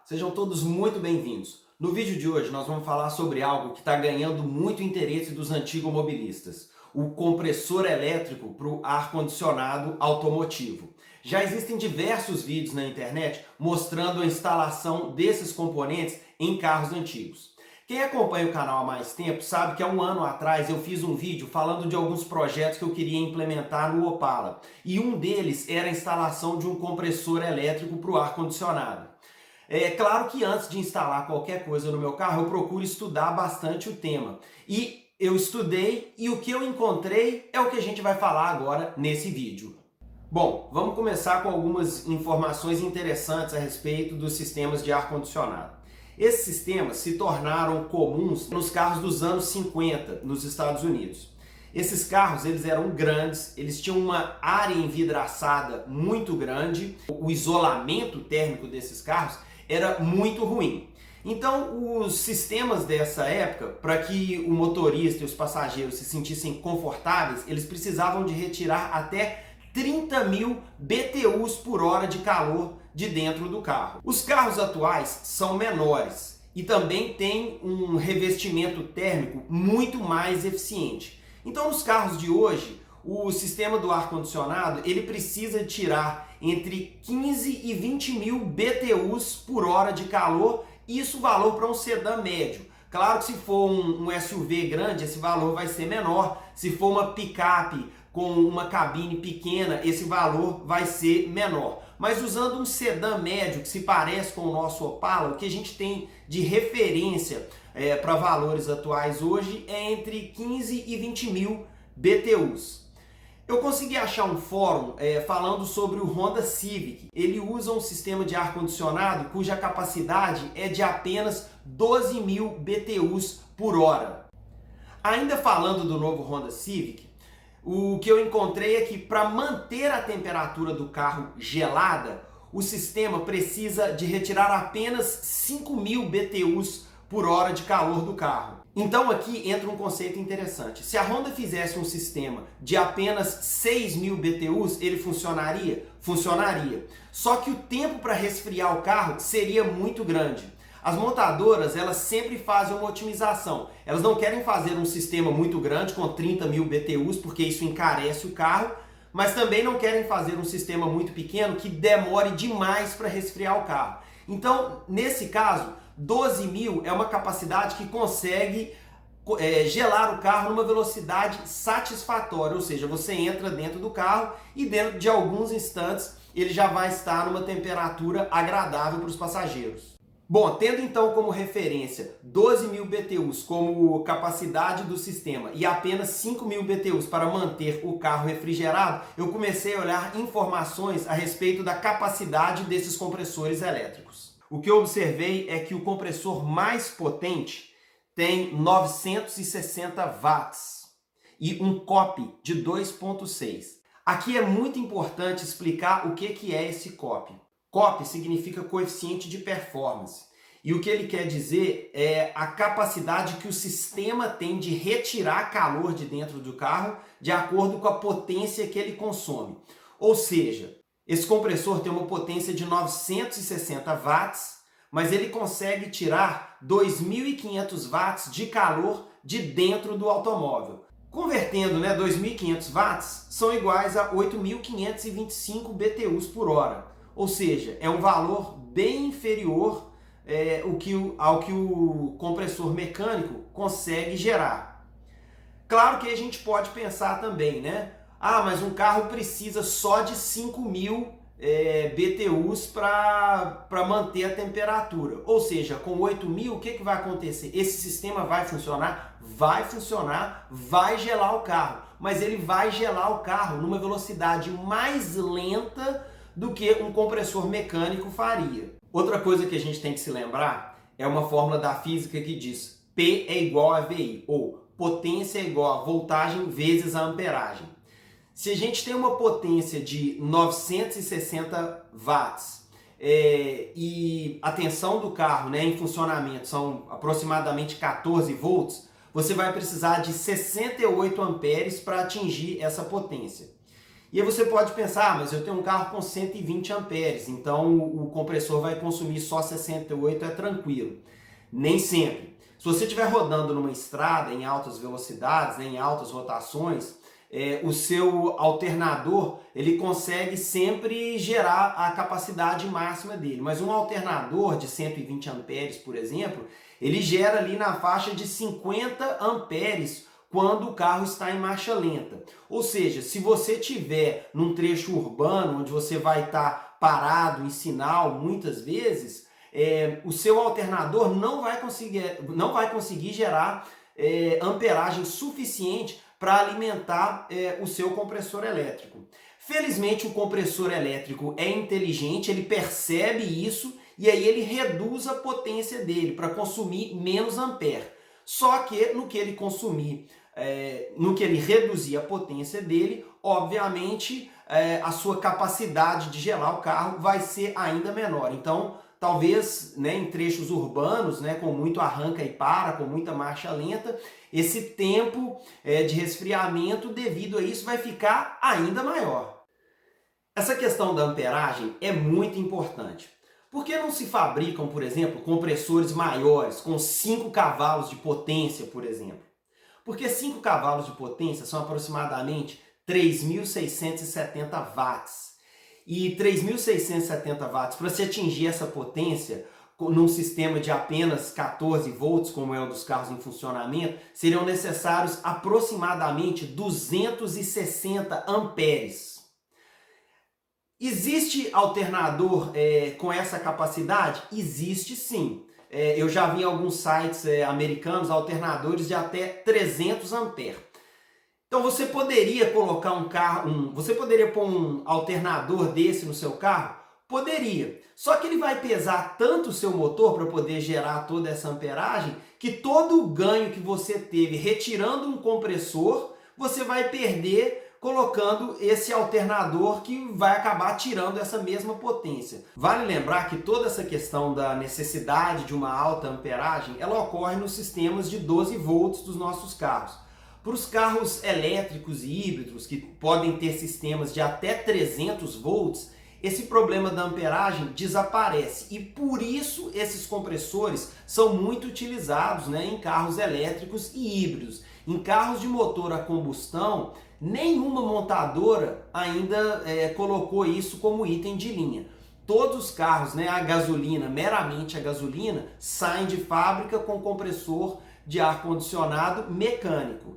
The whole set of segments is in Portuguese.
Sejam todos muito bem-vindos. No vídeo de hoje nós vamos falar sobre algo que está ganhando muito interesse dos antigos mobilistas, o compressor elétrico para o ar-condicionado automotivo. Já existem diversos vídeos na internet mostrando a instalação desses componentes em carros antigos. Quem acompanha o canal há mais tempo sabe que há um ano atrás eu fiz um vídeo falando de alguns projetos que eu queria implementar no Opala. E um deles era a instalação de um compressor elétrico para o ar-condicionado. É claro que antes de instalar qualquer coisa no meu carro, eu procuro estudar bastante o tema. E eu estudei e o que eu encontrei é o que a gente vai falar agora nesse vídeo. Bom, vamos começar com algumas informações interessantes a respeito dos sistemas de ar-condicionado. Esses sistemas se tornaram comuns nos carros dos anos 50 nos Estados Unidos. Esses carros eles eram grandes, eles tinham uma área envidraçada muito grande, o isolamento térmico desses carros era muito ruim. Então, os sistemas dessa época, para que o motorista e os passageiros se sentissem confortáveis, eles precisavam de retirar até 30.000 BTUs por hora de calor de dentro do carro. Os carros atuais são menores e também têm um revestimento térmico muito mais eficiente. Então, nos carros de hoje, o sistema do ar-condicionado ele precisa tirar entre 15 e 20.000 BTUs por hora de calor, isso valor para um sedã médio. Claro que se for um SUV grande, esse valor vai ser menor. Se for uma picape com uma cabine pequena, esse valor vai ser menor. Mas usando um sedã médio que se parece com o nosso Opala, o que a gente tem de referência para valores atuais hoje é entre 15 e 20.000 BTUs. Eu consegui achar um fórum falando sobre o Honda Civic. Ele usa um sistema de ar-condicionado cuja capacidade é de apenas 12.000 BTUs por hora. Ainda falando do novo Honda Civic, o que eu encontrei é que para manter a temperatura do carro gelada, o sistema precisa de retirar apenas 5.000 BTUs por hora de calor do carro. Então aqui entra um conceito interessante. Se a Honda fizesse um sistema de apenas 6.000 BTUs, ele funcionaria? Funcionaria. Só que o tempo para resfriar o carro seria muito grande. As montadoras, elas sempre fazem uma otimização. Elas não querem fazer um sistema muito grande com 30.000 BTUs, porque isso encarece o carro, mas também não querem fazer um sistema muito pequeno que demore demais para resfriar o carro. Então, nesse caso, 12.000 é uma capacidade que consegue gelar o carro numa velocidade satisfatória, ou seja, você entra dentro do carro e dentro de alguns instantes ele já vai estar numa temperatura agradável para os passageiros. Bom, tendo então como referência 12.000 BTUs como capacidade do sistema e apenas 5.000 BTUs para manter o carro refrigerado, eu comecei a olhar informações a respeito da capacidade desses compressores elétricos. O que eu observei é que o compressor mais potente tem 960 watts e um COP de 2,6. Aqui é muito importante explicar o que é esse COP. COP significa coeficiente de performance. E o que ele quer dizer é a capacidade que o sistema tem de retirar calor de dentro do carro de acordo com a potência que ele consome. Ou seja, esse compressor tem uma potência de 960 watts, mas ele consegue tirar 2.500 watts de calor de dentro do automóvel. Convertendo, 2.500 watts são iguais a 8.525 BTUs por hora. Ou seja, é um valor bem inferior ao que o compressor mecânico consegue gerar. Claro que a gente pode pensar também, mas um carro precisa só de 5.000 BTUs para manter a temperatura. Ou seja, com 8.000, o que vai acontecer? Esse sistema vai funcionar? Vai funcionar, vai gelar o carro. Mas ele vai gelar o carro numa velocidade mais lenta do que um compressor mecânico faria. Outra coisa que a gente tem que se lembrar é uma fórmula da física que diz P é igual a VI, ou potência é igual a voltagem vezes a amperagem. Se a gente tem uma potência de 960 watts e a tensão do carro em funcionamento são aproximadamente 14 volts, você vai precisar de 68 amperes para atingir essa potência. E aí você pode pensar, mas eu tenho um carro com 120 amperes, então o compressor vai consumir só 68, é tranquilo. Nem sempre. Se você estiver rodando numa estrada em altas velocidades, né, em altas rotações, o seu alternador ele consegue sempre gerar a capacidade máxima dele. Mas um alternador de 120 amperes, por exemplo, ele gera ali na faixa de 50 amperes quando o carro está em marcha lenta. Ou seja, se você tiver num trecho urbano, onde você vai estar parado em sinal muitas vezes, o seu alternador não vai conseguir gerar amperagem suficiente para alimentar o seu compressor elétrico. Felizmente o compressor elétrico é inteligente, ele percebe isso e aí ele reduz a potência dele para consumir menos ampere. Só que no que ele reduzir a potência dele, obviamente a sua capacidade de gelar o carro vai ser ainda menor. Então, talvez, né, em trechos urbanos, né, com muito arranca e para, com muita marcha lenta, esse tempo de resfriamento devido a isso vai ficar ainda maior. Essa questão da amperagem é muito importante. Por que não se fabricam, por exemplo, compressores maiores, com 5 cavalos de potência, por exemplo? Porque 5 cavalos de potência são aproximadamente 3.670 watts. E 3.670 watts, para se atingir essa potência, num sistema de apenas 14 volts, como é o dos carros em funcionamento, seriam necessários aproximadamente 260 amperes. Existe alternador com essa capacidade? Existe sim. Eu já vi em alguns sites americanos alternadores de até 300 amperes. Então você poderia colocar você poderia pôr um alternador desse no seu carro? Poderia. Só que ele vai pesar tanto o seu motor para poder gerar toda essa amperagem que todo o ganho que você teve retirando um compressor, você vai perder colocando esse alternador que vai acabar tirando essa mesma potência. Vale lembrar que toda essa questão da necessidade de uma alta amperagem, ela ocorre nos sistemas de 12 volts dos nossos carros. Para os carros elétricos e híbridos, que podem ter sistemas de até 300 volts, esse problema da amperagem desaparece. E por isso esses compressores são muito utilizados, né, em carros elétricos e híbridos. Em carros de motor a combustão, nenhuma montadora ainda colocou isso como item de linha. Todos os carros, né, a gasolina, meramente a gasolina, saem de fábrica com compressor de ar-condicionado mecânico.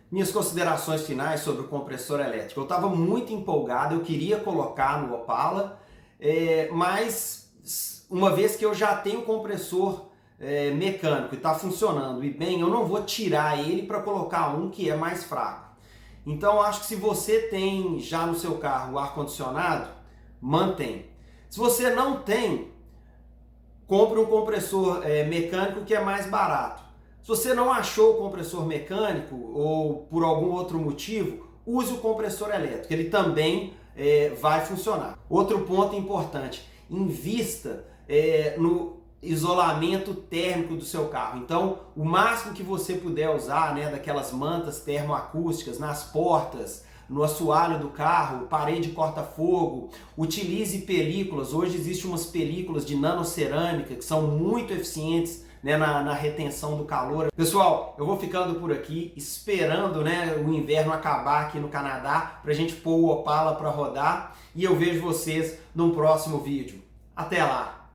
Minhas considerações finais sobre o compressor elétrico. Eu estava muito empolgado, eu queria colocar no Opala, mas uma vez que eu já tenho compressor mecânico e está funcionando e bem, eu não vou tirar ele para colocar um que é mais fraco. Então acho que se você tem já no seu carro o ar-condicionado, mantém. Se você não tem, compre um compressor mecânico que é mais barato. Se você não achou o compressor mecânico ou por algum outro motivo, use o compressor elétrico, ele também vai funcionar. Outro ponto importante, invista no isolamento térmico do seu carro. Então, o máximo que você puder usar, né, daquelas mantas termoacústicas nas portas, no assoalho do carro, parede corta-fogo, utilize películas. Hoje existem umas películas de nanocerâmica que são muito eficientes, né, na retenção do calor. Pessoal, eu vou ficando por aqui, esperando, né, o inverno acabar aqui no Canadá, para a gente pôr o Opala para rodar, e eu vejo vocês num próximo vídeo. Até lá!